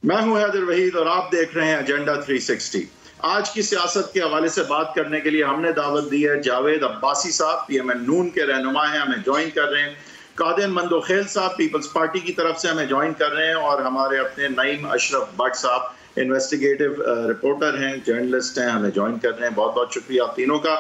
मैं हूं हैदर वहीद और आप देख रहे हैं एजेंडा 360। आज की सियासत के हवाले से बात करने के लिए हमने दावत दी है जावेद अब्बासी साहब, पीएमएन नून के रहनुमा हैं, हमें ज्वाइन कर रहे हैं। कादिर मंदोखेल साहब पीपल्स पार्टी की तरफ से हमें ज्वाइन कर रहे हैं, और हमारे अपने नईम अशरफ भट्ट साहब इन्वेस्टिगेटिव रिपोर्टर हैं, जर्नलिस्ट हैं, हमें ज्वाइन कर रहे हैं। बहुत बहुत शुक्रिया आप तीनों का।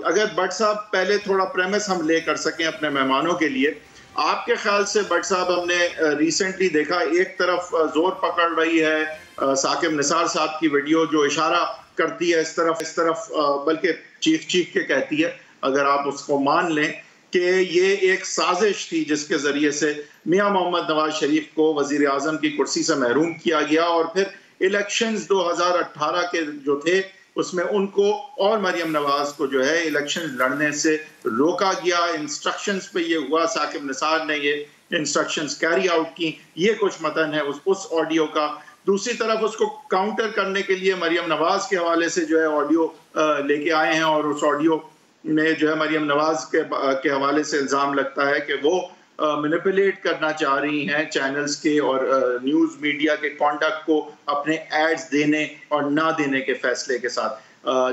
अगर भट्ट साहब पहले थोड़ा प्रेमिस हम ले कर सकें अपने मेहमानों के लिए, आपके ख्याल से भट्ट साहब, हमने रिसेंटली देखा एक तरफ जोर पकड़ रही है साकिब निसार साहब की वीडियो जो इशारा करती है इस तरफ बल्कि चीख चीख के कहती है, अगर आप उसको मान लें कि ये एक साजिश थी जिसके जरिए से मियां मोहम्मद नवाज शरीफ को वजीर आजम की कुर्सी से महरूम किया गया, और फिर इलेक्शंस 2018 के जो थे उसमें उनको और मरियम नवाज को जो है इलेक्शन लड़ने से रोका गया। इंस्ट्रक्शंस पे ये हुआ, साकिब निसार ने ये इंस्ट्रक्शंस कैरी आउट की। ये कुछ मतन है उस ऑडियो का। दूसरी तरफ उसको काउंटर करने के लिए मरियम नवाज के हवाले से जो है ऑडियो लेके आए हैं, और उस ऑडियो में जो है मरियम नवाज के हवाले से इल्ज़ाम लगता है कि वो मैनिपुलेट करना चाह रही हैं चैनल्स के और न्यूज़ मीडिया के कॉन्डक्ट को अपने एड्स देने और ना देने के फैसले के साथ,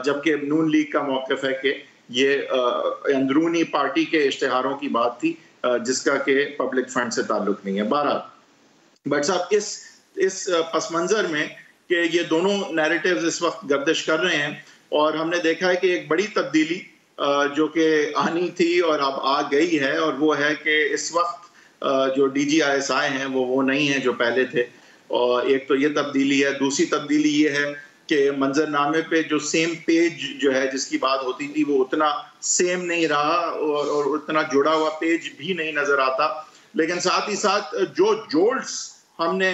जबकि नून लीग का मौक़िफ़ है कि ये अंदरूनी पार्टी के इश्तिहारों की बात थी जिसका कि पब्लिक फंड से ताल्लुक़ नहीं है। बहरहाल बट साहब, इस पस मंज़र में कि ये दोनों नैरेटिव्स इस वक्त गर्दिश कर रहे हैं, और हमने देखा है कि एक बड़ी तब्दीली जो कि आनी थी और अब आ गई है, और वो है कि इस वक्त जो DGISI हैं वो नहीं है जो पहले थे। और एक तो ये तब्दीली है। दूसरी तब्दीली ये है कि मंजरनामे पे जो सेम पेज जो है जिसकी बात होती थी वो उतना सेम नहीं रहा, और उतना जुड़ा हुआ पेज भी नहीं नजर आता। लेकिन साथ ही साथ जो जोल्ट्स हमने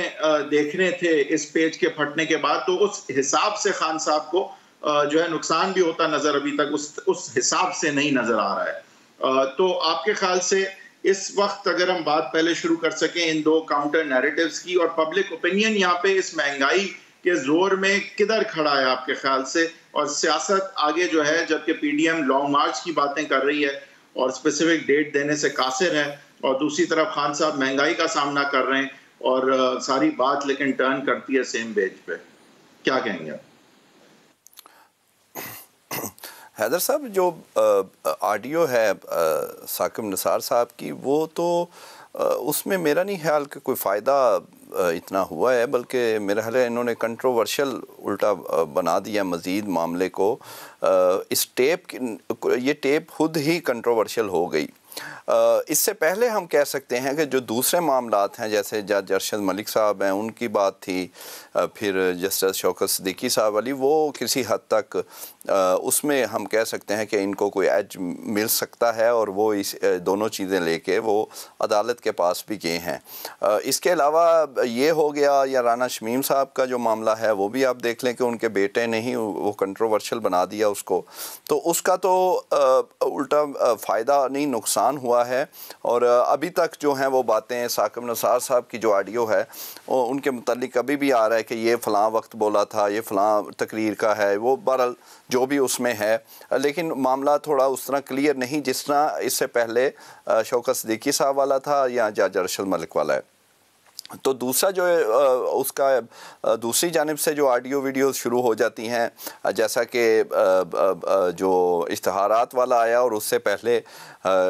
देखने थे इस पेज के फटने के बाद, तो उस हिसाब से खान साहब को जो है नुकसान भी होता नजर अभी तक उस हिसाब से नहीं नजर आ रहा है। तो आपके ख्याल से इस वक्त अगर हम बात पहले शुरू कर सकें इन दो काउंटर नैरेटिव्स की, और पब्लिक ओपिनियन यहाँ पे इस महंगाई के जोर में किधर खड़ा है आपके ख्याल से, और सियासत आगे जो है, जबकि PDM लॉन्ग मार्च की बातें कर रही है और स्पेसिफिक डेट देने से कासिर है, और दूसरी तरफ खान साहब महंगाई का सामना कर रहे हैं, और सारी बात लेकिन टर्न करती है सेम पेज पे। क्या कहेंगे आप? हैदर साहब, जो ऑडियो है साकिब निसार साहब की, वो तो उसमें मेरा नहीं ख्याल कि कोई फ़ायदा इतना हुआ है, बल्कि मेरा ख्याल है इन्होंने कंट्रोवर्शियल उल्टा बना दिया मज़ीद मामले को। इस ये टेप खुद ही कंट्रोवर्शियल हो गई। इससे पहले हम कह सकते हैं कि जो दूसरे मामलात हैं, जैसे जज अरशद मलिक साहब हैं, उनकी बात थी, फिर जस्टिस शौकत सिद्दीकी साहब वाली, वो किसी हद तक उसमें हम कह सकते हैं कि इनको कोई एज मिल सकता है, और वो इस दोनों चीज़ें लेके वो अदालत के पास भी गए हैं। इसके अलावा ये हो गया, या राना शमीम साहब का जो मामला है वो भी आप देख लें कि उनके बेटे ने ही वो कंट्रोवर्शियल बना दिया उसको, तो उसका तो उल्टा फ़ायदा नहीं नुकसान हुआ है। और अभी तक जो हैं वो बातें साकिब निसार साहब की जो ऑडियो है उनके मुतालिक अभी भी आ रहा है कि ये फ़लाँ वक्त बोला था, ये फ़लाँ तकरीर का है, वो बहरहाल जो भी उसमें है, लेकिन मामला थोड़ा उस तरह क्लियर नहीं जिस तरह इससे पहले शौकत सिद्दीकी साहब वाला था या जज अरशद मलिक वाला है। तो दूसरा जो है उसका दूसरी जानिब से जो ऑडियो वीडियो शुरू हो जाती हैं, जैसा कि जो इश्तहारात वाला आया और उससे पहले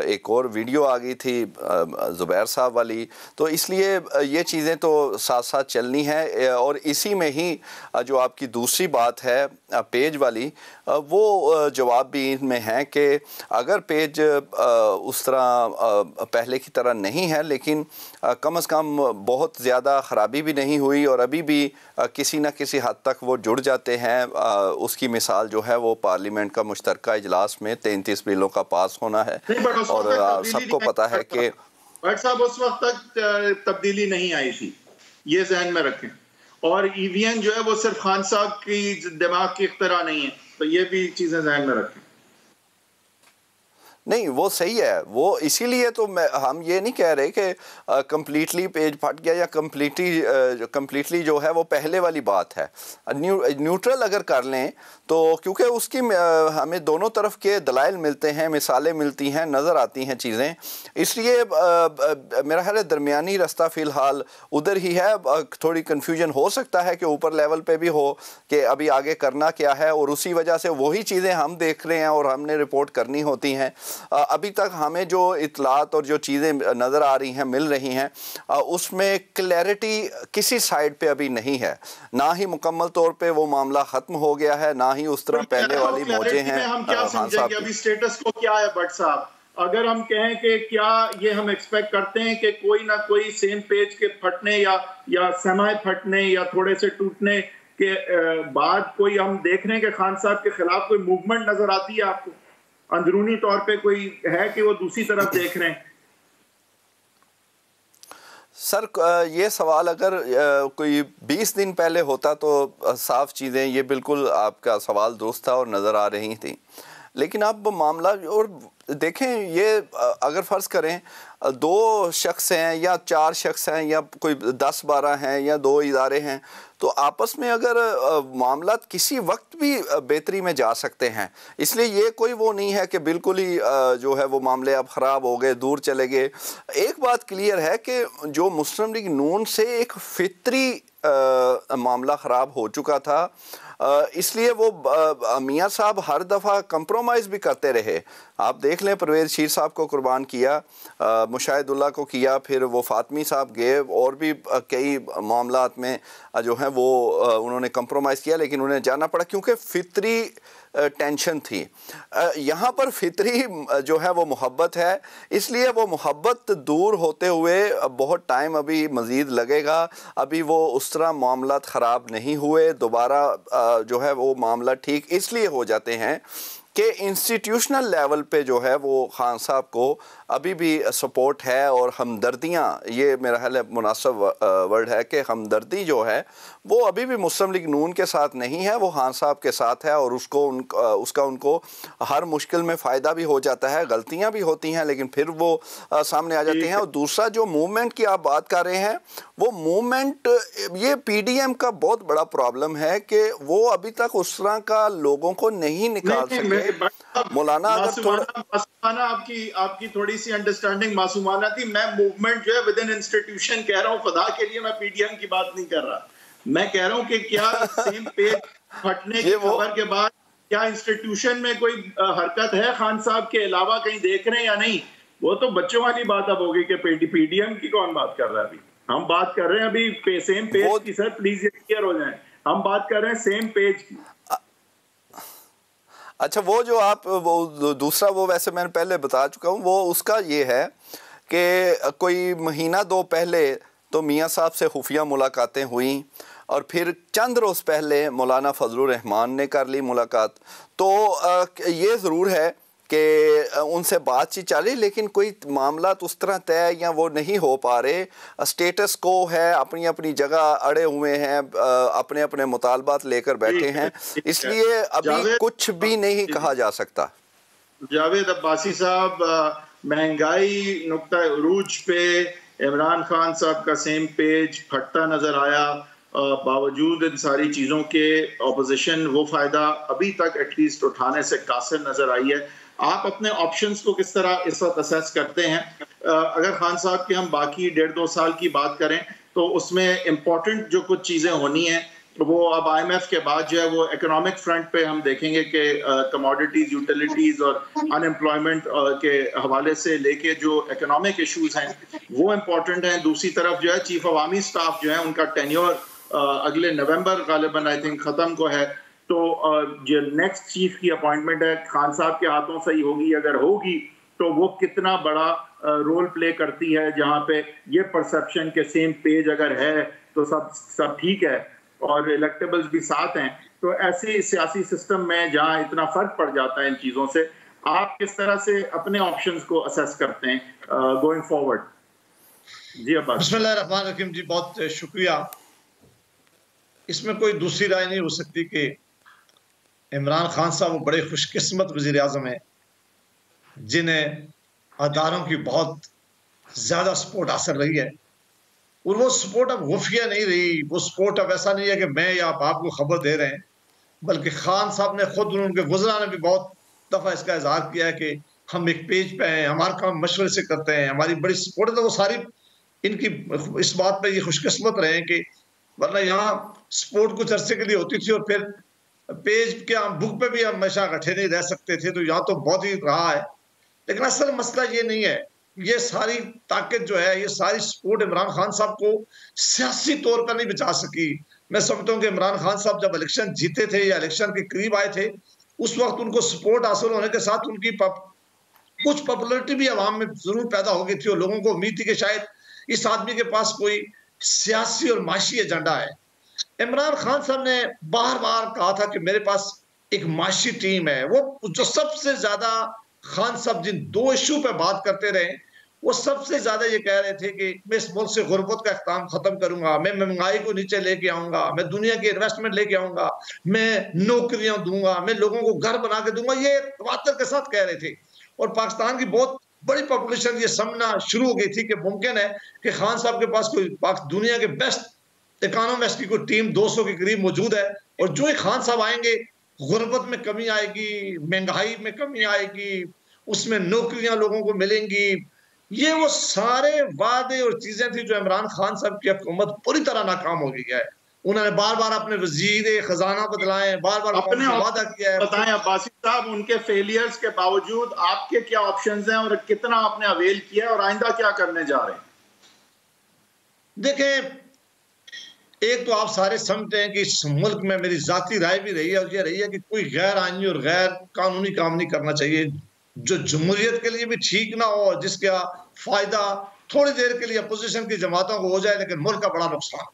एक और वीडियो आ गई थी ज़ुबैर साहब वाली, तो इसलिए ये चीज़ें तो साथ साथ चलनी है। और इसी में ही जो आपकी दूसरी बात है पेज वाली, वो जवाब भी इनमें है कि अगर पेज उस तरह पहले की तरह नहीं है, लेकिन कम से कम बहुत ज़्यादा ख़राबी भी नहीं हुई, और अभी भी किसी न किसी हद तक वो जुड़ जाते हैं। उसकी मिसाल जो है वो पार्लियामेंट का मुश्तरका इजलास में 33 बिलों का पास होना है, और सबको पता है कि भट्ट साहब उस वक्त तक तब्दीली नहीं आई थी, ये जहन में रखें। और EVN जो है वो सिर्फ खान साहब की दिमाग की इख्तिरा नहीं है, तो ये भी चीज़ें जहन में रखें। नहीं वो सही है, वो इसीलिए तो हम ये नहीं कह रहे कि कम्प्लीटली पेज फट गया या कम्प्लीटली जो है वो पहले वाली बात है। न्यूट्रल अगर कर लें तो, क्योंकि उसकी हमें दोनों तरफ के दलाइल मिलते हैं, मिसालें मिलती हैं, नज़र आती हैं चीज़ें, इसलिए मेरा ख्याल है दरमियानी रास्ता फ़िलहाल उधर ही है। थोड़ी कन्फ्यूजन हो सकता है कि ऊपर लेवल पे भी हो कि अभी आगे करना क्या है, और उसी वजह से वही चीज़ें हम देख रहे हैं और हमने रिपोर्ट करनी होती हैं। अभी तक हमें जो इतलात और जो चीज़ें नज़र आ रही हैं, मिल रही हैं, उसमें क्लैरिटी किसी साइड पे अभी नहीं है। ना ही मुकम्मल तौर पे वो मामला ख़त्म हो गया है, ना ही उस तरह पहले वाली मौजें हैं। हम क्या समझेंगे अभी स्टेटस को क्या है भट्ट साहब? अगर हम कहें कि क्या ये हम एक्सपेक्ट करते हैं कि कोई ना कोई सेम पेज के फटने या सेमाई फटने या थोड़े से टूटने के बाद कोई हम देख रहे हैं कि खान साहब के खिलाफ कोई मूवमेंट नजर आती है आपको? अंदरूनी तौर पे कोई है कि वो दूसरी तरफ देख रहे हैं? सर ये सवाल अगर कोई 20 दिन पहले होता तो साफ चीज़ें, ये बिल्कुल आपका सवाल दुरुस्त था और नज़र आ रही थी। लेकिन अब मामला, और देखें ये अगर फ़र्ज़ करें 2 शख्स हैं या 4 शख्स हैं या कोई 10-12 हैं या 2 इदारे हैं, तो आपस में अगर मामला किसी वक्त भी बेहतरी में जा सकते हैं। इसलिए ये कोई वो नहीं है कि बिल्कुल ही जो है वो मामले अब ख़राब हो गए, दूर चले गए। एक बात क्लियर है कि जो मुस्लिम लीग नून से एक फितरी मामला ख़राब हो चुका था, इसलिए वो मियाँ साहब हर दफ़ा कंप्रोमाइज़ भी करते रहे। आप देख लें, परवेज़ शीर साहब को कुर्बान किया, मुशाहिदुल्लाह को किया, फिर वो फातमी साहब गए, और भी कई मामलात में जो है वो उन्होंने कंप्रोमाइज़ किया, लेकिन उन्हें जाना पड़ा क्योंकि फितरी टेंशन थी। यहाँ पर फितरी जो है वो मोहब्बत है, इसलिए वो मोहब्बत दूर होते हुए बहुत टाइम अभी मज़ीद लगेगा। अभी वो उस तरह मामलात ख़राब नहीं हुए, दोबारा जो है वो मामला ठीक इसलिए हो जाते हैं कि इंस्टीट्यूशनल लेवल पे जो है वो खान साहब को अभी भी सपोर्ट है, और हमदर्दियाँ, ये मेरा ख्याल है मुनासिब वर्ड है कि हमदर्दी जो है वो अभी भी मुस्लिम लीग नून के साथ नहीं है, वो खान साहब के साथ है, और उसका उनको हर मुश्किल में फ़ायदा भी हो जाता है। गलतियाँ भी होती हैं लेकिन फिर वो सामने आ जाती हैं। और दूसरा जो मूवमेंट की आप बात कर रहे हैं, वो मूवमेंट, ये PDM का बहुत बड़ा प्रॉब्लम है कि वो अभी तक उस तरह का लोगों को नहीं निकाल सके। मौलाना मासूमाना आपकी थोड़ी सी अंडरस्टैंडिंग मासूमाना थी। मैं मूवमेंट जो है विद इन इंस्टीट्यूशन कह रहा हूँ, खुदा के लिए मैं PDM की बात नहीं कर रहा। मैं कह रहा हूँ कि क्या सेम पेज फटने की खबर के बाद क्या इंस्टीट्यूशन में कोई हरकत है खान साहब के अलावा, कहीं देख रहे हैं या नहीं? वो तो बच्चों वाली बात अब होगी कि PDM की कौन बात कर रहा है? अभी हम बात कर रहे हैं अभी सेम पेज की। सर प्लीज क्लियर हो जाए, हम बात कर रहे हैं सेम पेज की। अच्छा, वो जो आप वो दूसरा, वो वैसे मैंने पहले बता चुका हूँ, वो उसका ये है कि कोई महीना 2 पहले तो मियाँ साहब से खुफिया मुलाकातें हुई, और फिर चंद रोज़ पहले मौलाना फजलुर रहमान ने कर ली मुलाकात। तो ये ज़रूर है कि उनसे बातचीत चली, लेकिन कोई मामला उस तरह तय या वो नहीं हो पा रहे। स्टेटस को है, अपनी अपनी जगह अड़े हुए हैं, अपने अपने मुतालबात लेकर बैठे हैं, इसलिए अभी कुछ भी नहीं कहा जा सकता। जावेद अब्बासी साहब, महंगाई नुक्ता उरूज पे इमरान खान साहब का सेम पेज फटता नजर आया, बावजूद इन सारी चीज़ों के ऑपोजिशन वो फ़ायदा अभी तक एटलीस्ट उठाने से कासिर नज़र आई है। आप अपने ऑप्शंस को किस तरह इस वक्त असेस करते हैं? अगर खान साहब के हम बाकी 1.5-2 साल की बात करें तो उसमें इम्पॉर्टेंट जो कुछ चीज़ें होनी हैं वो अब IMF के बाद जो है वो इकोनॉमिक फ्रंट पे हम देखेंगे कि कमोडिटीज़, यूटिलिटीज़ और अनएम्प्लॉयमेंट के हवाले से लेके जो इकोनॉमिक इशूज़ हैं वो इम्पॉर्टेंट हैं। दूसरी तरफ जो है चीफ अवामी स्टाफ जो है उनका टेन्योर अगले नवंबर गालिबन आई थिंक ख़त्म को है, तो जो नेक्स्ट चीफ की अपॉइंटमेंट है खान साहब के हाथों से ही होगी। अगर होगी तो वो कितना बड़ा रोल प्ले करती है, जहाँ पे ये परसेप्शन के सेम पेज अगर है तो सब ठीक है और इलेक्टेबल्स भी साथ हैं। तो ऐसे सियासी सिस्टम में जहाँ इतना फर्क पड़ जाता है इन चीज़ों से, आप किस तरह से अपने ऑप्शंस को असेस करते हैं गोइंग फॉरवर्ड? जी अब्बास। बिस्मिल्लाहिर्रहमानिर्रहीम जी, बहुत शुक्रिया। इसमें कोई दूसरी राय नहीं हो सकती कि इमरान खान साहब वो बड़े खुशकिस्मत वज़ीर आज़म हैं जिन्हें अदारों की बहुत ज्यादा सपोर्ट हासिल रही है, और वो सपोर्ट अब खुफिया नहीं रही। वो सपोर्ट अब ऐसा नहीं है कि मैं या आप आपको खबर दे रहे हैं, बल्कि खान साहब ने खुद, उनके वज़रा ने भी बहुत दफा इसका इजहार किया है कि हम एक पेज पे हैं, हमारा काम मशवरे से करते हैं, हमारी बड़ी सपोर्ट है। तो वो सारी इनकी इस बात पे ये खुशकिस्मत रहे हैं कि वरना यहाँ सपोर्ट कुछ अरसे के लिए होती थी और फिर पेज के बुक पे भी हमेशा इकट्ठे नहीं रह सकते थे। तो यहाँ तो बहुत ही रहा है, लेकिन असल मसला ये नहीं है। ये सारी ताकत जो है, ये सारी सपोर्ट इमरान खान साहब को सियासी तौर पर नहीं बचा सकी। मैं समझता हूँ कि इमरान खान साहब जब इलेक्शन जीते थे या इलेक्शन के करीब आए थे, उस वक्त उनको सपोर्ट हासिल होने के साथ उनकी कुछ पॉपुलरिटी भी अवाम में जरूर पैदा हो गई थी और लोगों को उम्मीद थी कि शायद इस आदमी के पास कोई सियासी और माशी एजेंडा है। इमरान खान साहब ने बार बार कहा था कि मेरे पास एक माशी टीम है। वो जो सबसे ज्यादा खान साहब जिन दो इशू पे बात करते रहे, वो सबसे ज्यादा ये कह रहे थे कि मैं इस मुल्क से गुर्बत का इख्तिताम खत्म करूंगा, मैं महंगाई को नीचे लेके आऊंगा, मैं दुनिया की इन्वेस्टमेंट लेके आऊंगा, मैं नौकरियां दूंगा, मैं लोगों को घर बना के दूंगा। ये तवातर के साथ कह रहे थे। और पाकिस्तान की बहुत बड़ी पॉपुलेशन ये समझना शुरू हो गई थी कि मुमकिन है कि खान साहब के पास कोई दुनिया के बेस्ट इकोनॉमिस्ट की कोई टीम 200 के करीब मौजूद है, और जो ही खान साहब आएंगे गुर्बत में कमी आएगी, महंगाई में कमी आएगी, उसमें नौकरियां लोगों को मिलेंगी। ये वो सारे वादे और चीजें थी जो इमरान खान साहब की हुकूमत पूरी तरह नाकाम हो गई है। उन्होंने बार बार अपने वजीर खजाना बदलाए, बार बार अपने वादा किया है। बताएं अब्बासी साहब, उनके फेलियर्स के बावजूद आपके क्या ऑप्शंस हैं और कितना आपने अवेल किया और आइंदा क्या करने जा रहे हैं? देखें, एक तो आप सारे समझते हैं कि इस मुल्क में मेरी जाती राय भी रही है और ये रही है कि कोई गैर आईनी और गैर कानूनी काम नहीं करना चाहिए जो जमहूरियत के लिए भी ठीक ना हो, जिसका फायदा थोड़ी देर के लिए अपोजिशन की जमातों को हो जाए लेकिन मुल्क का बड़ा नुकसान।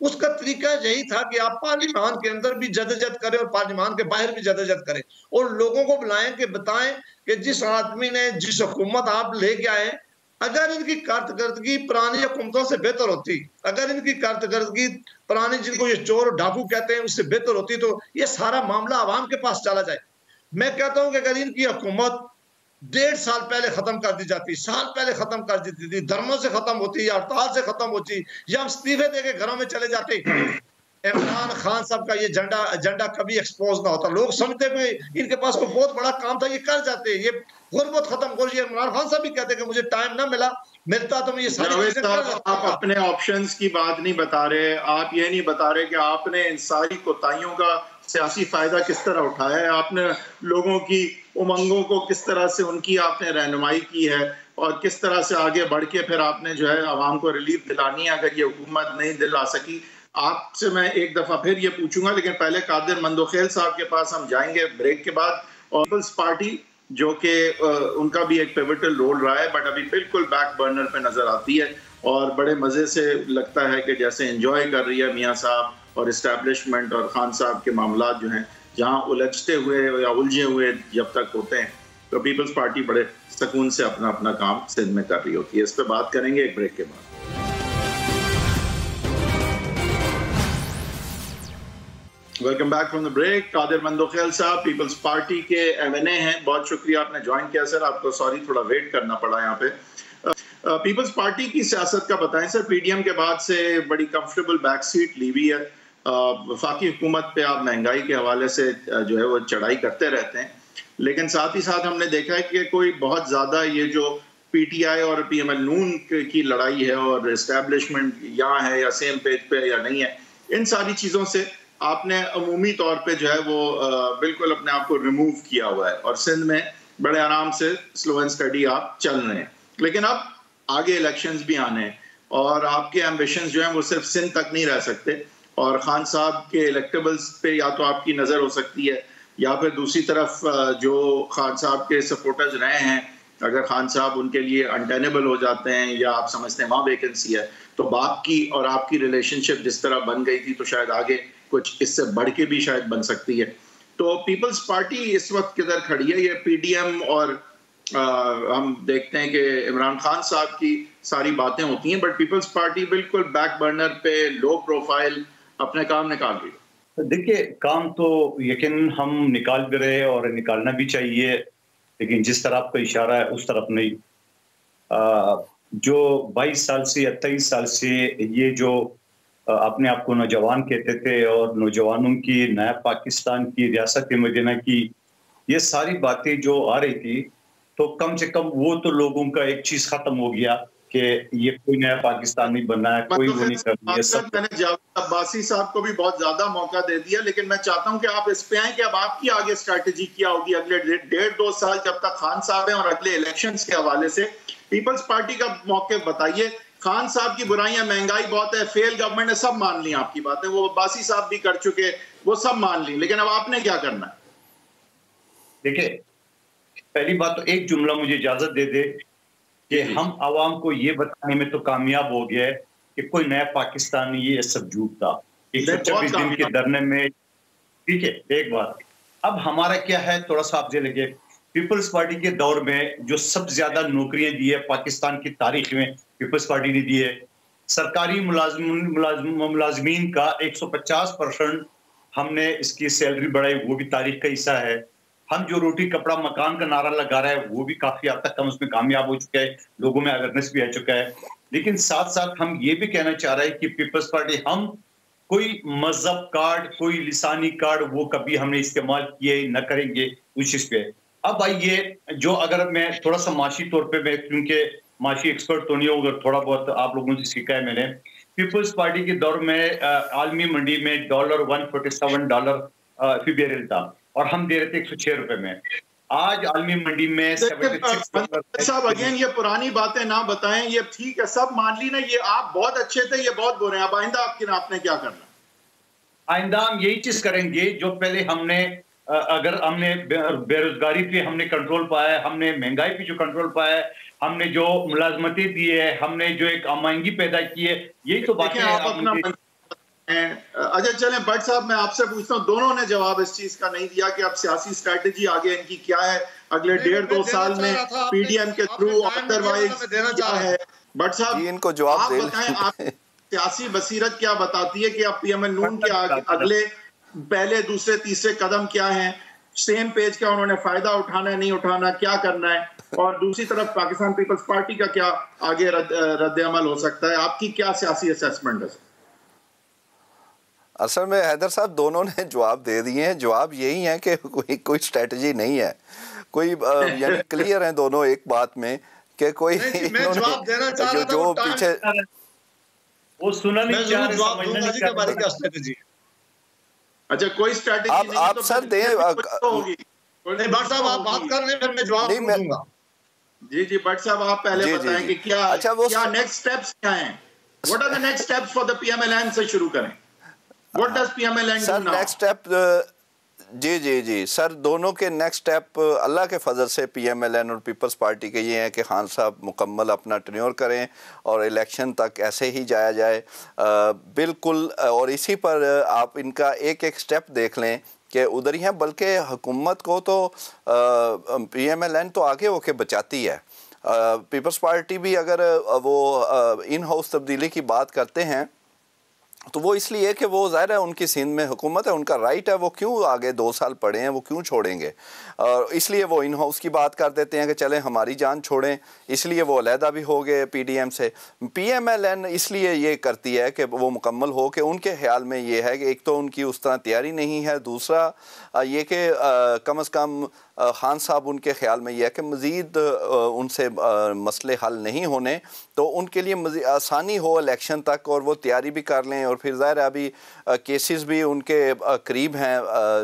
उसका तरीका यही था कि आप पार्लियामान के अंदर भी जदोजहद करें और पार्लियामान के बाहर भी जदोजहद करें और लोगों को बुलाएं कि बताएं कि जिस आदमी ने, जिस हुकूमत आप लेके आए, अगर इनकी कारकर्दगी पुरानी हुकूमतों से बेहतर होती, अगर इनकी कारकर्दगी पुरानी, जिनको ये चोर और डाकू कहते हैं, उससे बेहतर होती, तो ये सारा मामला आवाम के पास चला जाए। मैं कहता हूं कि अगर इनकी हुकूमत 1.5 साल पहले खत्म कर दी जाती, साल पहले खत्म कर दी थी, धर्मों से खत्म होती या हड़ताल से खत्म होती या हम इस्तीफे देके घरों में चले जाते, इमरान खान साहब का ये एजेंडा कभी एक्सपोज ना होता। लोग समझते थे इनके पास कोई बहुत बड़ा काम था, ये कर जाते, ये गुर्बत खत्म कर। ये इमरान खान साहब भी कहते कि मुझे टाइम ना मिलता तो मैं ये सारी चीजें कर जाता। आप अपने ऑप्शंस की बात नहीं बता रहे, आप ये नहीं बता रहे कि आपने इन सारी कोताहियों का सियासी फायदा किस तरह उठाया है, आपने लोगों की उमंगों को किस तरह से उनकी आपने रहनुमाई की है और किस तरह से आगे बढ़ के फिर आपने जो है आवाम को रिलीफ दिलानी है अगर ये हुकूमत नहीं दिला सकी। आपसे मैं एक दफा फिर ये पूछूंगा, लेकिन पहले कादिर मंदोखेल साहब के पास हम जाएंगे ब्रेक के बाद। और पीपल्स पार्टी जो कि उनका भी एक पिवटल रोल रहा है, बट अभी बिल्कुल बैक बर्नर पे नजर आती है और बड़े मजे से लगता है कि जैसे एंजॉय कर रही है मियां साहब और इस्टेब्लिशमेंट और खान साहब के मामला जो हैं, जहां उलझते हुए या उलझे हुए जब तक होते हैं तो पीपल्स पार्टी बड़े सुकून से अपना अपना काम सिंध में कर रही होती है। इस पर बात करेंगे एक ब्रेक के बाद। Welcome back from the break. Qadir Mandokhel साहब पीपल्स पार्टी के एमएनए हैं, बहुत शुक्रिया आपने ज्वाइन किया सर। आपको सॉरी थोड़ा वेट करना पड़ा यहाँ पे। पीपल्स पार्टी की सियासत का बताएं सर। पीडीएम के बाद से बड़ी कंफर्टेबल बैक सीट ली हुई है। वफाकी हुकूमत पे आप महंगाई के हवाले से जो है वो चढ़ाई करते रहते हैं, लेकिन साथ ही साथ हमने देखा है कि कोई बहुत ज़्यादा ये जो पीटीआई और पीएमएल नून की लड़ाई है और इस्टेब्लिशमेंट यहाँ है या सेम पेज पे या नहीं है, इन सारी चीज़ों से आपने अमूमी तौर पे जो है वो बिल्कुल अपने आप को रिमूव किया हुआ है और सिंध में बड़े आराम से स्लो एंड स्टडी आप चल रहे हैं। लेकिन अब आगे इलेक्शंस भी आने हैं और आपके एम्बिशंस जो हैं वो सिर्फ सिंध तक नहीं रह सकते और खान साहब के इलेक्टेबल्स पे या तो आपकी नज़र हो सकती है या फिर दूसरी तरफ जो खान साहब के सपोर्टर्स रहे हैं, अगर खान साहब उनके लिए अनटेनेबल हो जाते हैं या आप समझते हैं वहाँ वैकेंसी है, तो बाप की और आपकी रिलेशनशिप जिस तरह बन गई थी तो शायद आगे कुछ इससे बढ़ के भी शायद बन सकती है। तो पीपल्स पार्टी इस वक्त किधर खड़ी है? ये पीडीएम और हम देखते हैं कि इमरान खान साहब की सारी बातें होती हैं, बट पीपल्स पार्टी बिल्कुल बैक बर्नर पे लो प्रोफाइल अपने काम निकाल रही है। देखिए, काम तो यकीन हम निकाल भी रहे और निकालना भी चाहिए। लेकिन जिस तरह आपका इशारा है उस तरफ नहीं। जो 22 साल से या 23 साल से ये जो अपने आप को नौजवान कहते थे और नौजवानों की नया पाकिस्तान की रियासत मदीना की ये सारी बातें जो आ रही थी, तो कम से कम वो तो लोगों का एक चीज खत्म हो गया कि ये कोई नया पाकिस्तान नहीं बनना है, कोई वो नहीं करना है सब। मैंने जावेद अब्बासी साहब को भी बहुत ज्यादा मौका दे दिया, लेकिन मैं चाहता हूं कि आप इस पे आए कि अब आपकी आगे स्ट्रैटेजी क्या होगी अगले 1.5-2 साल जब तक खान साहब हैं, और अगले इलेक्शंस के हवाले से पीपल्स पार्टी का मौके बताइए। खान साहब की बुराइयां, महंगाई बहुत है, फेल गवर्नमेंट ने सब मान ली आपकी बातें, वो अब्बासी साहब भी कर चुके, वो सब मान ली, लेकिन अब आपने क्या करना है? देखिए, पहली बात तो एक जुमला मुझे इजाजत दे दे कि हम आवाम को ये बताने में तो कामयाब हो गए कि कोई नया पाकिस्तान नहीं, ये सब झूठ था 126 दिन के धरने में। ठीक है, एक बात। अब हमारा क्या है, थोड़ा सा आपसे लगे, पीपल्स पार्टी के दौर में जो सबसे ज्यादा नौकरियां दी है पाकिस्तान की तारीख में पीपल्स पार्टी ने दी है। सरकारी मुलाजमीन का 150% हमने इसकी सैलरी बढ़ाई, वो भी तारीख का हिस्सा है। हम जो रोटी कपड़ा मकान का नारा लगा रहे हैं वो भी काफी हद तक हम उसमें कामयाब हो चुका है, लोगों में अवेयरनेस भी आ चुका है। लेकिन साथ साथ हम ये भी कहना चाह रहे हैं कि पीपल्स पार्टी, हम कोई मजहब कार्ड, कोई लिसानी कार्ड वो कभी हमने इस्तेमाल किए न करेंगे उस चीज पे। अब आइए, जो अगर मैं थोड़ा सा माशी तौर पे, मैं क्योंकि माशी एक्सपर्ट तो नहीं हूँ, अगर थोड़ा बहुत आप लोगों से सीखा है मैंने, पीपल्स पार्टी के दौर में आलमी मंडी में $147 फी बैरल था और हम दे रहे थे 106 रुपए में। आज आलमी मंडी में 76 साहब, अगेन ये पुरानी बातें ना बताएं, ये ठीक है सब मान ली ना, ये आप बहुत अच्छे थे, ये बहुत बुरे हैं, अब आइंदा आपने क्या करना? आइंदा हम यही चीज करेंगे जो पहले हमने, अगर हमने बेरोजगारी पे हमने कंट्रोल पाया है, हमने महंगाई पे जो कंट्रोल पाया है, हमने जो मुलाजमतें दी है, हमने जो एक महंगी पैदा की है, यही तो बातें हैं। अच्छा चलें भट्ट साहब, मैं आपसे पूछता हूँ, दोनों ने जवाब इस चीज का नहीं दिया कि अब सियासी स्ट्रैटेजी आगे इनकी क्या है अगले 1.5-2 साल में पीडीएम के थ्रू, अदरवाइज क्या है? भट्ट साहब इनको जवाब आप बताएं, आप सियासी बसीरत क्या बताती है कि अब पीएमएल नून के अगले पहले दूसरे तीसरे कदम क्या हैं? सेम पेज का उन्होंने फायदा उठाना है, नहीं उठाना, क्या करना है? और दूसरी तरफ पाकिस्तान पीपल्स पार्टी का क्या आगे रद्द अमल हो सकता है? आपकी क्या सियासी असेसमेंट है? असल में हैदर साहब दोनों ने जवाब दे दिए हैं। जवाब यही है कि कोई स्ट्रेटजी नहीं है, कोई यानी क्लियर है दोनों एक बात में कि कोई मैं जवाब देना चाह रहा था, जो पीछे वो सुना नहीं चाह रहे, जवाब दूंगा जी, हमारी क्या स्ट्रेटजी? अच्छा, कोई स्ट्रेटजी नहीं आप तो सर दें होगी। नहीं भट्ट साहब, आप बात कर लें, फिर मैं जवाब दूंगा। जी भट्ट साहब, आप पहले बताएं कि क्या नेक्स्ट स्टेप्स क्या हैं? What are the next steps for the PMLN से शुरू करें। What does PMLN do now? Next step, जी सर, दोनों के नेक्स्ट स्टेप अल्लाह के फजल से पीएमएलएन और पीपल्स पार्टी के ये हैं कि खान साहब मुकम्मल अपना टेन्योर करें और इलेक्शन तक ऐसे ही जाया जाए, बिल्कुल। और इसी पर आप इनका एक एक स्टेप देख लें कि उधर ही हैं, बल्कि हुकूमत को तो पीएमएलएन तो आगे होके बचाती है। पीपल्स पार्टी भी अगर वो इन हाउस तब्दीली की बात करते हैं तो वो इसलिए कि वो ज़ाहिर है उनकी सिंध में हुकूमत है, उनका राइट है, वो क्यों आगे 2 साल पड़े हैं, वो क्यों छोड़ेंगे? और इसलिए वो इन हाउस की बात कर देते हैं कि चलें हमारी जान छोड़ें, इसलिए वो अलहदा भी हो गए पीडीएम से। पीएमएलएन इसलिए ये करती है कि वो मुकम्मल हो, कि उनके ख्याल में ये है कि एक तो उनकी उस तरह तैयारी नहीं है, दूसरा ये कि कम अज़ कम खान साहब उनके ख्याल में यह है कि मज़ीद उनसे मसले हल नहीं होने, तो उनके लिए आसानी हो इलेक्शन तक और वो तैयारी भी कर लें। और फिर ज़ाहिर अभी केसेस भी उनके करीब हैं,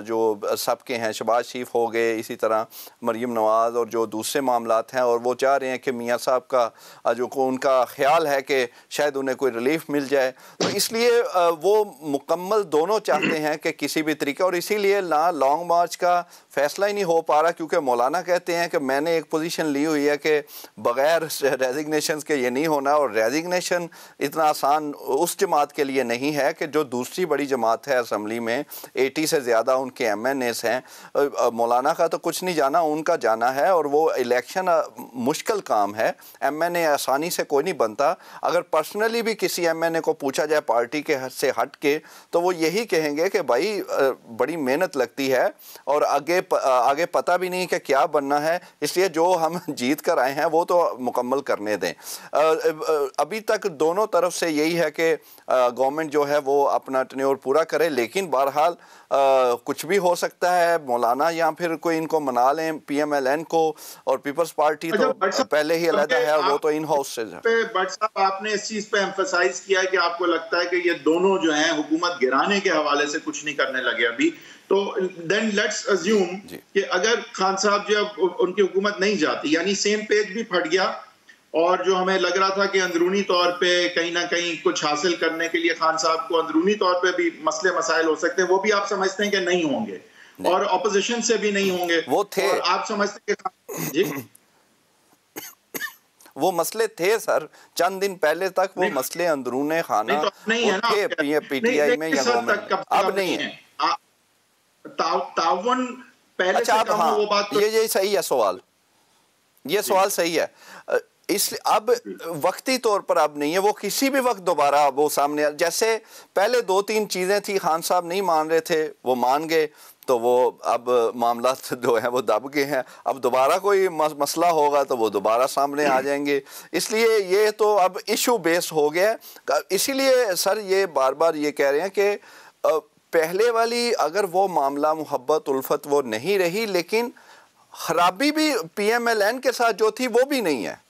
जो सबके हैं, शहबाज शरीफ हो गए, इसी तरह मरीम नवाज़ और जो दूसरे मामलात हैं, और वो चाह रहे हैं कि मियाँ साहब का जो उनका ख्याल है कि शायद उन्हें कोई रिलीफ मिल जाए, तो इसलिए वो मुकम्मल दोनों चाहते हैं कि किसी भी तरीके, और इसीलिए ना लॉन्ग मार्च का फ़ैसला ही नहीं हो पा रहा, क्योंकि मौलाना कहते हैं कि मैंने एक पोजीशन ली हुई है कि बग़ैर रेजिग्नेशन के ये नहीं होना, और रेजिग्नेशन इतना आसान उस जमात के लिए नहीं है कि जो दूसरी बड़ी जमात है असम्बली में, 80 से ज़्यादा उनके MNAs हैं। मौलाना का तो कुछ नहीं जाना, उनका जाना है, और वो इलेक्शन मुश्किल काम है, MNA आसानी से कोई नहीं बनता। अगर पर्सनली भी किसी MNA को पूछा जाए पार्टी के से हट के, तो वो यही कहेंगे कि भाई बड़ी मेहनत लगती है और आगे पता पता भी नहीं कि क्या बनना है, इसलिए जो हम जीत कर आए हैं वो तो मुकम्मल करने दें। अभी तक दोनों तरफ से यही है कि गवर्नमेंट जो है वो अपना टेन्योर पूरा करे, लेकिन बहरहाल कुछ भी हो सकता है। मौलाना या फिर कोई इनको मना लें, PMLN को, और पीपल्स पार्टी तो पहले ही अलग है और वो तो इन हाउस से। बट साहब, आपने इस चीज पे एम्फसाइज किया है कि आपको लगता है कि ये दोनों जो हैं हुकूमत गिराने के हवाले से कुछ नहीं करने लगे अभी, तो देन लेट्स अज्यूम कि अगर खान साहब जो उनकी हुकूमत नहीं जाती, यानी सेम पेज भी फट गया, और जो हमें लग रहा था कि अंदरूनी तौर पे कहीं ना कहीं कुछ हासिल करने के लिए खान साहब को अंदरूनी तौर पे भी मसले मसाइल हो सकते हैं, वो भी आप समझते हैं कि नहीं होंगे, और ऑपोजिशन से भी नहीं होंगे, वो थे, और आप समझते हैं कि जी वो मसले थे सर, चंद दिन पहले तक वो मसले अंदरूने खाना नहीं है ना PTI में या गवर्नमेंट, अब नहीं है। ताउन पहले अच्छा, से कम, वो बात तो ये सही है सवाल, ये सवाल सही है। इसलिए अब वक्ती तौर पर अब नहीं है, वो किसी भी वक्त दोबारा वो सामने, जैसे पहले 2-3 चीज़ें थी, खान साहब नहीं मान रहे थे, वो मान गए, तो वो अब मामला जो है वो दब गए हैं। अब दोबारा कोई मसला होगा तो वो दोबारा सामने आ जाएंगे, इसलिए ये तो अब इशू बेस हो गया। इसीलिए सर ये बार बार ये कह रहे हैं कि पहले वाली अगर वो मामला मोहब्बत उल्फत वो नहीं रही, लेकिन खराबी भी PMLN के साथ जो थी वो भी नहीं है,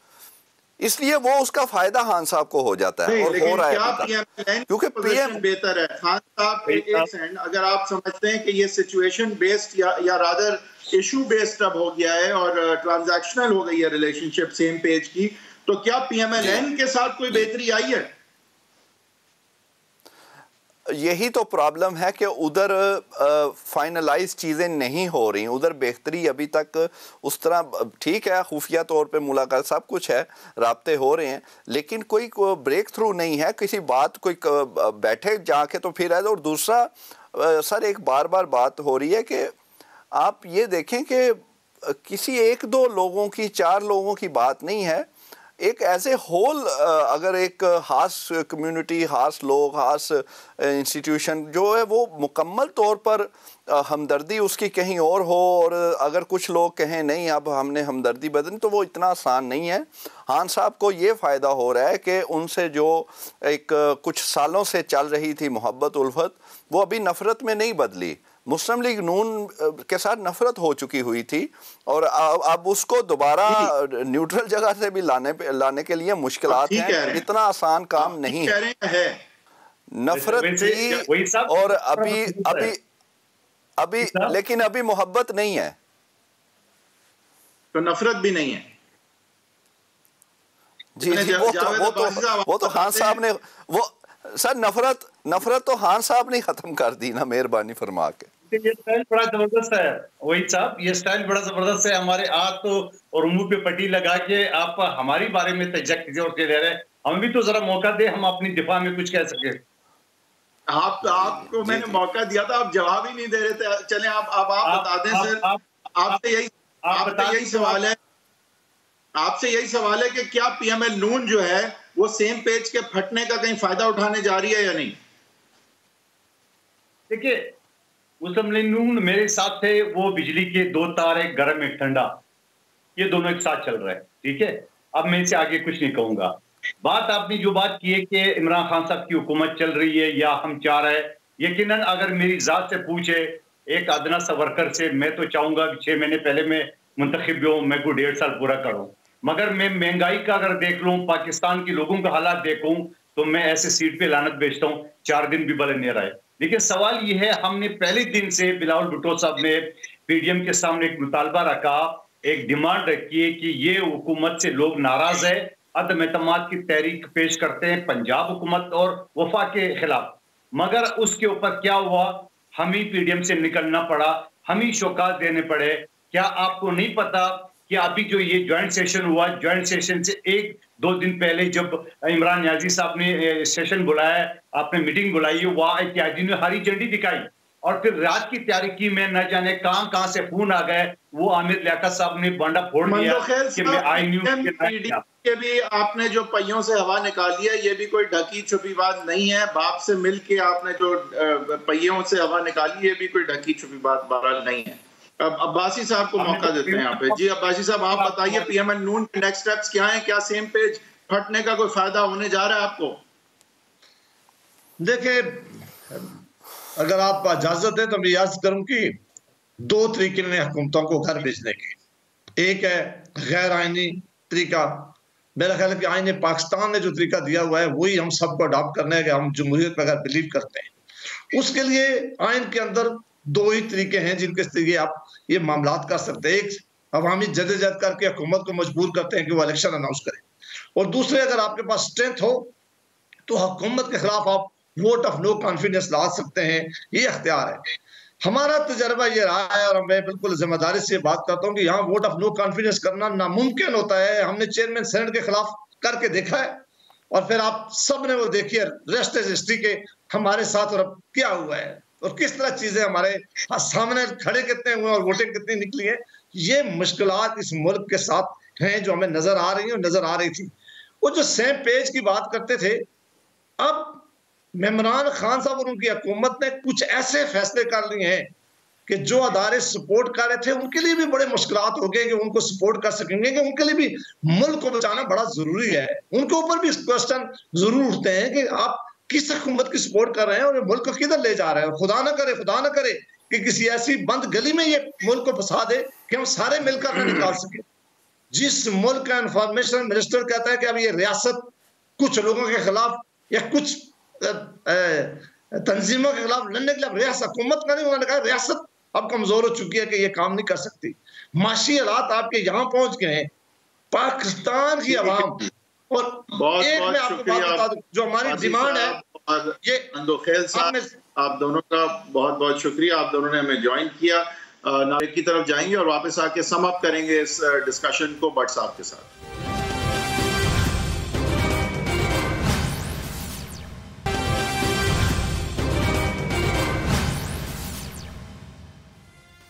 इसलिए वो उसका फायदा खान साहब को हो जाता है और हो रहा है, क्योंकि PM बेहतर है। खान साहब एक सेकंड, अगर आप समझते हैं कि ये सिचुएशन बेस्ड या रादर इशू बेस्ड अब हो गया है और ट्रांजैक्शनल हो गई है रिलेशनशिप सेम पेज की, तो क्या PMLN के साथ कोई बेहतरी आई है? यही तो प्रॉब्लम है कि उधर फाइनलाइज चीज़ें नहीं हो रही, उधर बेहतरी अभी तक उस तरह, ठीक है खुफिया तौर पे मुलाकात सब कुछ है, राब्ते हो रहे हैं, लेकिन कोई ब्रेक थ्रू नहीं है, किसी बात कोई बैठे जाके तो फिर है। और दूसरा सर एक बार बार बात हो रही है कि आप ये देखें कि किसी 1-2 लोगों की, 4 लोगों की बात नहीं है, एक एज ए होल अगर एक खास कम्युनिटी, खास लोग, खास इंस्टीट्यूशन जो है वो मुकम्मल तौर पर हमदर्दी उसकी कहीं और हो, और अगर कुछ लोग कहें नहीं अब हमने हमदर्दी बदलनी, तो वो इतना आसान नहीं है। खान साहब को ये फ़ायदा हो रहा है कि उनसे जो एक कुछ सालों से चल रही थी मोहब्बत उल्फत, वो अभी नफ़रत में नहीं बदली। मुस्लिम लीग नून के साथ नफरत हो चुकी हुई थी, और अब उसको दोबारा न्यूट्रल जगह से भी लाने के लिए मुश्किलात हैं, इतना आसान काम नहीं है। नफरत थी और अभी लेकिन अभी मोहब्बत नहीं है, तो नफरत भी नहीं है। जी वो तो खान साहब ने, वो सर नफरत तो खान साहब ने खत्म कर दी ना, मेहरबानी फरमा के। ये स्टाइल बड़ा जबरदस्त है वही साहब, ये स्टाइल बड़ा जबरदस्त है। हमारे आंख और मुंह पे पट्टी लगा के आप हमारी बारे में ले रहे हैं, हमें भी तो जरा मौका दे, हम अपनी दिफा में कुछ कह सके। आपको मैंने मौका दिया था, आप जवाब ही नहीं दे रहे थे। चले आप बता दें सर, आपसे यही सवाल है कि क्या PML नून जो है वो सेम पेज के फटने का कहीं फायदा उठाने जा रही है या नहीं? देखिए, मुस्लिम लीग नून मेरे साथ थे, वो बिजली के 2 तार, एक गर्म एक ठंडा, ये दोनों एक साथ चल रहे हैं, ठीक है। अब मैं इससे आगे कुछ नहीं कहूंगा। बात आपने जो बात की है कि इमरान खान साहब की हुकूमत चल रही है या हम चाह रहे हैं, यकीनन अगर मेरी जात से पूछे एक अदना सा वर्कर से, मैं तो चाहूंगा कि 6 महीने पहले मैं मुंतखब हूं, मैं को 1.5 साल पूरा करूं, मगर मैं महंगाई का अगर देख लूं, पाकिस्तान के लोगों का हालात देखूं, तो मैं ऐसे सीट पे लानत बेचता हूं, 4 दिन भी भले नहीं रहे। देखिए सवाल ये है, हमने पहले दिन से बिलावल भुट्टो साहब ने PDM के सामने एक मुतालबा रखा, एक डिमांड रखी है कि ये हुकूमत से लोग नाराज है, अदम एतमाद की तहरीक पेश करते हैं पंजाब हुकूमत और वफा के खिलाफ, मगर उसके ऊपर क्या हुआ, हम ही PDM से निकलना पड़ा, हम ही शौकात देने पड़े। क्या आपको नहीं पता कि अभी जो ये ज्वाइंट सेशन हुआ, ज्वाइंट सेशन से 1-2 दिन पहले जब इमरान न्याजी साहब ने सेशन बुलाया, आपने मीटिंग बुलाई है, वहां इत्यादी ने हरी झंडी दिखाई, और फिर रात की तारीकी में न जाने कहां से फोन आ गए, वो आमिर लियाकत साहब ने बांडा फोड़ दिया कि मैं आई न्यूज़ के भी आपने जो पहियों से हवा निकाली है, ये भी कोई ढकी छुपी बात नहीं है। बाप से मिलके आपने जो पहियों से हवा निकाली, ये भी कोई ढकी छुपी बात बहरहाल नहीं है। अब अब्बासी साहब को मौका देते हैं यहाँ पे। जी अब्बासी साहब, आप बताइए पीएमएन नून के नेक्स्ट स्टेप्स क्या हैं? क्या सेम पेज फटने का कोई फायदा होने जा रहा है आपको? देखिए, अगर आप इजाजत दें तो मैं याद करूं कि 2 तरीके ने हुकूमतों को घर भेजने के। एक है गैर आईनी तरीका। मेरा ख्याल है कि आईने पाकिस्तान ने जो तरीका दिया हुआ है वही हम सबको अडॉप्ट करना है कि हम जमहूरियत में अगर बिलीव करते हैं। उसके लिए आइन के अंदर 2 ही तरीके हैं जिनके जरिए आप ये मामलात कर सकते हैं। एक, अवामी जदोजहद करके हुकूमत को मजबूर करते हैं कि वो इलेक्शन अनाउंस करे, और दूसरे, अगर आपके पास स्ट्रेंथ हो तो हुकूमत के खिलाफ आप वोट ऑफ नो कॉन्फिडेंस ला सकते हैं। ये अख्तियार है। हमारा तजर्बा ये रहा है, और मैं बिल्कुल जिम्मेदारी से बात करता हूँ कि यहाँ वोट ऑफ नो कॉन्फिडेंस करना नामुमकिन होता है। हमने चेयरमैन सेनेट के खिलाफ करके देखा है, और फिर आप सब ने वो देखिए रेस्ट इज हिस्ट्री के हमारे साथ और अब क्या हुआ है और किस तरह चीजें हमारे सामने खड़े कितने हुए और वोटिंग कितनी निकली है। ये मुश्किलात इस मुल्क के साथ हैं जो हमें नजर आ रही है और नजर आ रही थी। वो जो सेम पेज की बात करते थे, अब इमरान खान साहब और उनकी हुकूमत ने कुछ ऐसे फैसले कर लिए हैं कि जो अदारे सपोर्ट कर रहे थे उनके लिए भी बड़े मुश्किलात हो गए कि उनको सपोर्ट कर सकेंगे, कि उनके लिए भी मुल्क को बचाना बड़ा जरूरी है। उनके ऊपर भी क्वेश्चन जरूर उठते हैं कि आप किस हुकूमत की सपोर्ट कर रहे हैं और मुल्क को किधर ले जा रहे हैं। खुदा ना करे कि किसी ऐसी बंद गली में ये मुल्क को फंसा दे कि हम सारे मिलकर ना निकाल सके। जिस मुल्क का इंफॉर्मेशन मिनिस्टर कहता है कि अब ये रियासत कुछ लोगों के खिलाफ या कुछ तंजीमों के खिलाफ लड़ने के लिए रियासत हुकूमत का नहीं, उन्होंने कहा रियासत अब कमजोर हो चुकी है कि ये काम नहीं कर सकती। माशी हालात आपके यहाँ पहुंच गए हैं। पाकिस्तान की आवाम, और एक मैं आपको बात बता दूं, जो हमारी डिमांड है ये अंदोखेल साहब, आप दोनों का बहुत बहुत शुक्रिया। आप दोनों ने हमें ज्वाइन किया। नारे की तरफ जाएंगे और वापस आके सम अप करेंगे इस डिस्कशन को भट्ट साहब के साथ।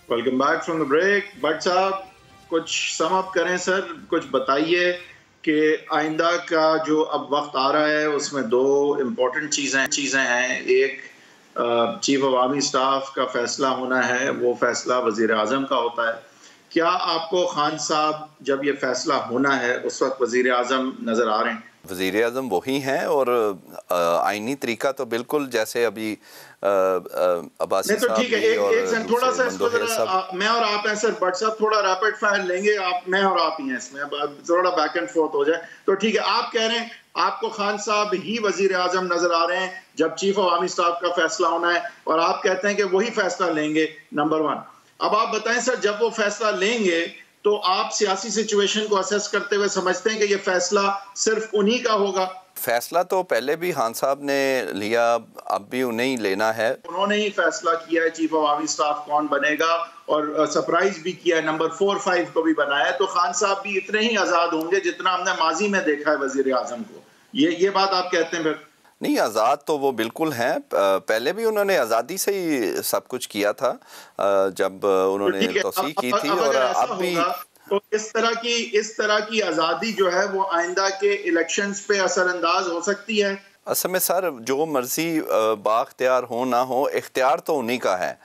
Welcome back from the break. Bhatt साहब, कुछ सम अप करें सर, कुछ बताइए कि आइंदा का जो अब वक्त आ रहा है उसमें 2 इम्पोर्टेंट चीज़ें हैं। एक, चीफ अवामी स्टाफ का फैसला होना है, वो फैसला वज़ीर आज़म का होता है। क्या आपको खान साहब जब ये फैसला होना है उस वक्त वज़ीर आज़म नज़र आ रहे हैं? वज़ीर आज़म वही हैं, और आइनी तरीका तो बिल्कुल जैसे अभी अब्बासी साहब, ठीक है, एक थोड़ा सा इसको मैं और आप हैं सर, भट्ट साहब थोड़ा रैपिड फायर लेंगे, आप मैं और आप ही हैं इसमें, थोड़ा बैक एंड फोर्थ हो जाए तो ठीक है। आप कह रहे हैं आपको खान साहब ही वजीर आजम नजर आ रहे हैं जब चीफ अवामी स्टाफ का फैसला होना है, और आप कहते हैं कि वही फैसला लेंगे, नंबर 1। अब आप बताएं सर, जब वो फैसला लेंगे तो आप सियासी सिचुएशन को असेस करते हुए समझते हैं कि ये फैसला सिर्फ उन्हीं का होगा? फैसला तो पहले भी खान साहब ने लिया, अब भी उन्हें ही लेना है। उन्होंने ही फैसला किया है चीफ अवामी स्टाफ कौन बनेगा, और सरप्राइज भी किया है, नंबर 4, 5 को भी बनाया है। तो खान साहब भी इतने ही आज़ाद होंगे जितना हमने माजी में देखा है वजीर आजम को। ये बात आप कहते हैं? फिर नहीं, आज़ाद तो वो बिल्कुल हैं। पहले भी उन्होंने आज़ादी से ही सब कुछ किया था जब उन्होंने तौसीक की थी, और अब भी तो इस तरह की आज़ादी जो है वो आइंदा के इलेक्शंस पे असरअंदाज हो सकती है। असल में सर, जो मर्जी बाख्तियार हो ना हो, इख्तियार तो उन्हीं का है।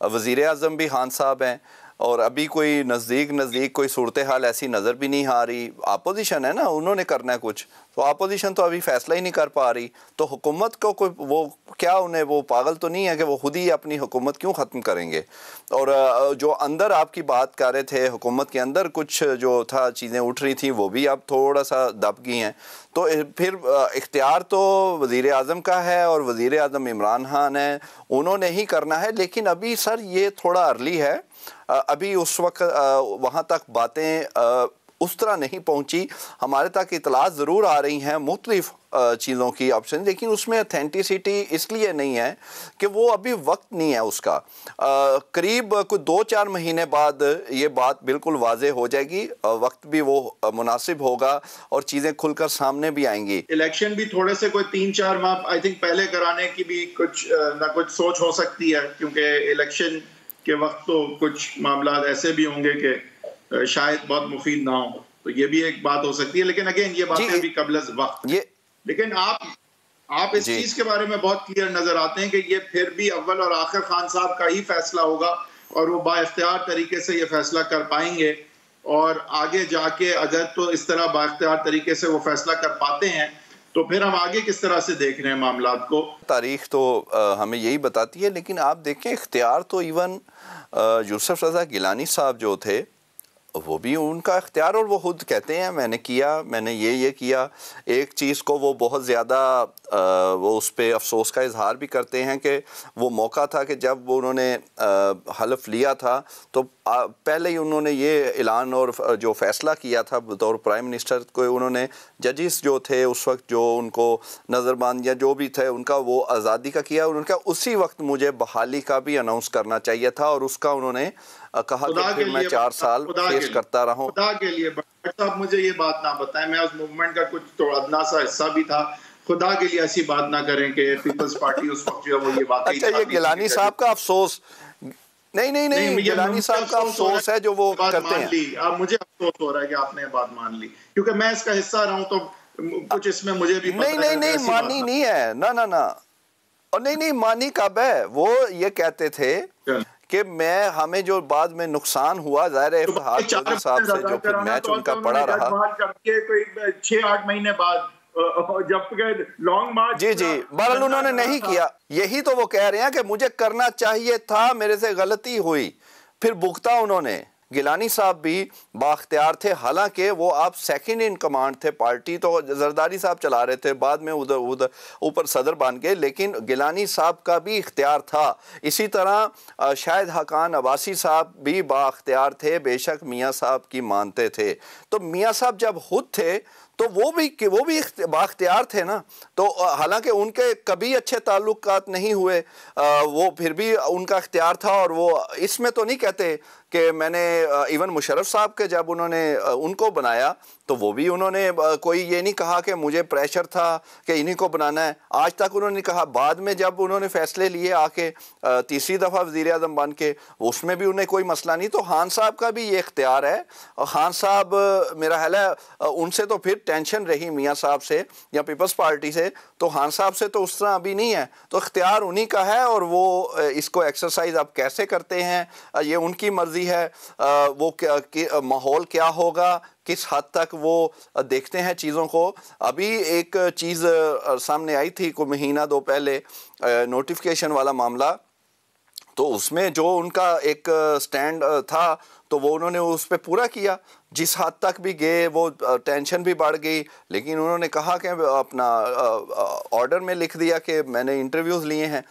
वज़ीर आज़म भी खान साहब हैं, और अभी कोई नज़दीक कोई सूरत हाल ऐसी नज़र भी नहीं आ रही। अपोजिशन है ना, उन्होंने करना है कुछ, तो अपोजिशन तो अभी फैसला ही नहीं कर पा रही। तो हुकूमत को कोई वो क्या, उन्हें वो पागल तो नहीं है कि वो खुद ही अपनी हुकूमत क्यों ख़त्म करेंगे। और जो अंदर आपकी बात कर रहे थे, हुकूमत के अंदर कुछ जो था चीज़ें उठ रही थी, वो भी अब थोड़ा सा दब गई हैं। तो फिर इख्तियार तो वज़ीर आज़म का है, और वज़ीर आज़म इमरान खान है, उन्होंने ही करना है। लेकिन अभी सर ये थोड़ा अर्ली है, अभी उस वक्त वहाँ तक बातें उस तरह नहीं पहुँची। हमारे तक इतलात ज़रूर आ रही हैं मुख्तलिफ़ चीज़ों की ऑप्शन, लेकिन उसमें ऑथेंटिसिटी इसलिए नहीं है कि वो अभी वक्त नहीं है उसका। करीब कुछ 2-4 महीने बाद ये बात बिल्कुल वाज़े हो जाएगी, वक्त भी वो मुनासिब होगा और चीज़ें खुलकर सामने भी आएंगी। इलेक्शन भी थोड़े से कोई 3-4 माह आई थिंक पहले कराने की भी कुछ ना कुछ सोच हो सकती है, क्योंकि इलेक्शन के वक्त तो कुछ मामला ऐसे भी होंगे कि शायद बहुत मुफीद ना हो, तो ये भी एक बात हो सकती है। लेकिन अगेन ये बातें भी कबल वक्त। लेकिन आप इस चीज के बारे में बहुत क्लियर नजर आते हैं कि ये फिर भी अव्वल और आखिर खान साहब का ही फैसला होगा, और वो बाइख्तियार तरीके से ये फैसला कर पाएंगे, और आगे जाके अगर तो इस तरह बाइख्तियार तरीके से वो फैसला कर पाते हैं तो फिर हम आगे किस तरह से देख रहे हैं मामलात को। तारीख तो हमें यही बताती है, लेकिन आप देखें इख्तियार तो इवन यूसुफ रज़ा गिलानी साहब जो थे वो भी उनका इख्तियार, और वो खुद कहते हैं मैंने किया, मैंने ये किया। एक चीज़ को वो बहुत ज़्यादा वो उस पर अफसोस का इजहार भी करते हैं कि वो मौका था कि जब वो उन्होंने हलफ लिया था तो पहले ही उन्होंने ये ऐलान और जो फ़ैसला किया था बतौर प्राइम मिनिस्टर को, उन्होंने जजिस जो थे उस वक्त जो उनको नज़रबंद या जो भी थे उनका वो आज़ादी का किया, उनका उसी वक्त मुझे बहाली का भी अनाउंस करना चाहिए था, और उसका उन्होंने कहा कि फिर मैं 4 साल फेस करता रहा हूँ। खुदा के लिए साहब मुझे ये बात ना बताएं, मैं उस मूवमेंट का कुछ तो अदना सा हिस्सा भी था। खुदा के लिए ऐसी बात ना करें कि पीपल्स पार्टी उस वक्त जो है वो ये बात। अच्छा, ये गिलानी साहब का अफसोस नहीं गिलानी साहब का अफसोस है जो वो करते हैं। अब मुझे अफसोस हो रहा है कि आपने बात मान ली, क्योंकि मैं इसका हिस्सा रहा हूँ तो कुछ इसमें मुझे भी नहीं मानी नहीं है ना, और नहीं मानी कब है। वो ये कहते थे कि हमें जो बाद में नुकसान हुआ, ज़ाहिर है इफ्तिखार चौधरी साहब से जो फिर मैच उनका पड़ा रहा, कोई 6-8 महीने बाद जब लॉन्ग मार्च, जी बहरहाल उन्होंने नहीं किया। यही तो वो कह रहे हैं कि मुझे करना चाहिए था, मेरे से गलती हुई, फिर भुगता उन्होंने। गिलानी साहब भी बाख्तियार थे, हालांकि वो आप सेकंड इन कमांड थे, पार्टी तो जरदारी साहब चला रहे थे, बाद में उधर ऊपर सदर बन गए, लेकिन गिलानी साहब का भी इख्तियार था। इसी तरह शाहिद हकान अब्बासी साहब भी बाख्तियार थे, बेशक मियाँ साहब की मानते थे। तो मियाँ साहब जब खुद थे तो वो भी बाख्तियार थे ना। तो हालांकि उनके कभी अच्छे ताल्लुकात नहीं हुए, वो फिर भी उनका इख्तियार था। और वो इसमें तो नहीं कहते कि मैंने इवन मुशर्रफ साहब के जब उन्होंने उनको बनाया तो वो भी उन्होंने कोई ये नहीं कहा कि मुझे प्रेशर था कि इन्हीं को बनाना है, आज तक उन्होंने कहा। बाद में जब उन्होंने फैसले लिए आके तीसरी दफ़ा वज़ीर आज़म बन के, उसमें भी उन्हें कोई मसला नहीं। तो खान साहब का भी ये इख्तियार है, और खान साहब मेरा ख्याल है उनसे तो फिर टेंशन रही मियाँ साहब से या पीपल्स पार्टी से, तो खान साहब से तो उस तरह अभी नहीं है। तो इख्तियार उन्हीं का है, और वो इसको एक्सरसाइज अब कैसे करते हैं ये उनकी मर्ज़ी है। वो माहौल क्या होगा, किस हद तक वो देखते हैं चीज़ों को। अभी एक चीज़ सामने आई थी कोई महीना 2 पहले, नोटिफिकेशन वाला मामला, तो उसमें जो उनका एक स्टैंड था तो वो उन्होंने उस पर पूरा किया। जिस हद तक भी गए वो टेंशन भी बढ़ गई, लेकिन उन्होंने कहा कि अपना ऑर्डर में लिख दिया कि मैंने इंटरव्यूज़ लिए हैं,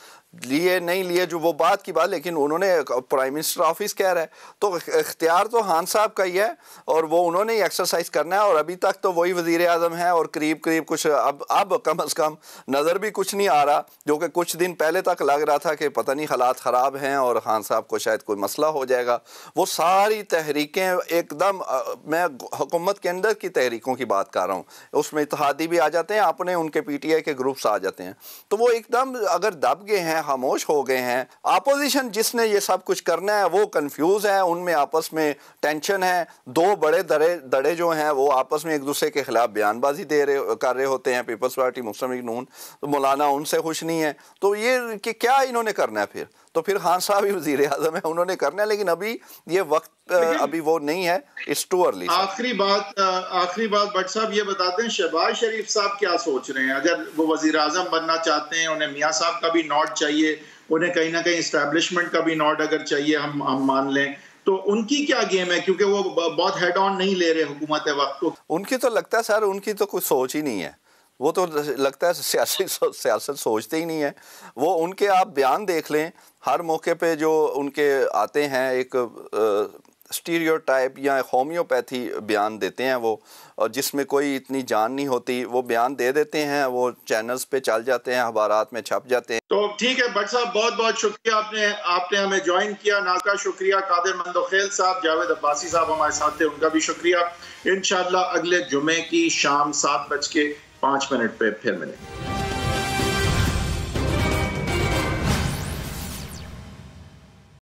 लिए नहीं लिए जो वो बात की बात, लेकिन उन्होंने प्राइम मिनिस्टर ऑफिस कह रहा है। तो इख्तियार तो खान साहब का ही है, और वो उन्होंने ही एक्सरसाइज करना है। और अभी तक तो वही वज़ीर आज़म है, और करीब कुछ अब कम अज़ कम नज़र भी कुछ नहीं आ रहा, जो कि कुछ दिन पहले तक लग रहा था कि पता नहीं हालात ख़राब हैं और खान साहब को शायद कोई मसला हो जाएगा। वो सारी तहरीकें एकदम, मैं हुकूमत के अंदर की तहरीकों की बात कर रहा हूँ, उसमें इत्तेहादी भी आ जाते हैं, अपने उनके PTI के ग्रुप्स आ जाते हैं, तो वो एकदम अगर दब गए हैं, खामोश हो गए हैं। अपोजिशन जिसने ये सब कुछ करना है वो कंफ्यूज है, उनमें आपस में टेंशन है। 2 बड़े दड़े जो हैं वो आपस में एक दूसरे के खिलाफ बयानबाजी कर रहे होते हैं। पीपल्स पार्टी, मुस्लिम लीग नून, तो मौलाना उनसे खुश नहीं है। तो ये कि क्या इन्होंने करना है फिर खान साहब ही वज़ीर आज़म है, उन्होंने करना है, लेकिन अभी ये वक्त अभी वो नहीं है, इट्स टू अर्ली। आखिरी बात भट्ट साहब ये बताते हैं, शहबाज शरीफ साहब क्या सोच रहे हैं? अगर वो वज़ीर आज़म बनना चाहते हैं, उन्हें मियाँ साहब का भी नॉड चाहिए, उन्हें कहीं ना कहीं इस्टेब्लिशमेंट का भी नॉड अगर चाहिए, हम मान लें, तो उनकी क्या गेम है? क्योंकि वो बहुत हेड ऑन नहीं ले रहे हुकूमत वक्त को। उनकी तो लगता है सर, उनकी तो कुछ सोच ही नहीं है, वो तो लगता है सियासत सोचते ही नहीं है वो। उनके आप बयान देख लें, हर मौके पे जो उनके आते हैं, एक स्टीरियोटाइप या होम्योपैथी बयान देते हैं वो, और जिसमें कोई इतनी जान नहीं होती, वो बयान दे देते हैं, वो चैनल्स पे चल जाते हैं, अखबारात में छप जाते हैं। तो ठीक है भट्ट साहब, बहुत बहुत शुक्रिया, आपने हमें ज्वाइन किया। नाका शुक्रिया। कादिर मंदोखेल साहब, जावेद अब्बासी साहब हमारे साथ थे, उनका भी शुक्रिया। इंशाअल्लाह अगले जुमे की शाम 7:05 पे फिर मिलेंगे।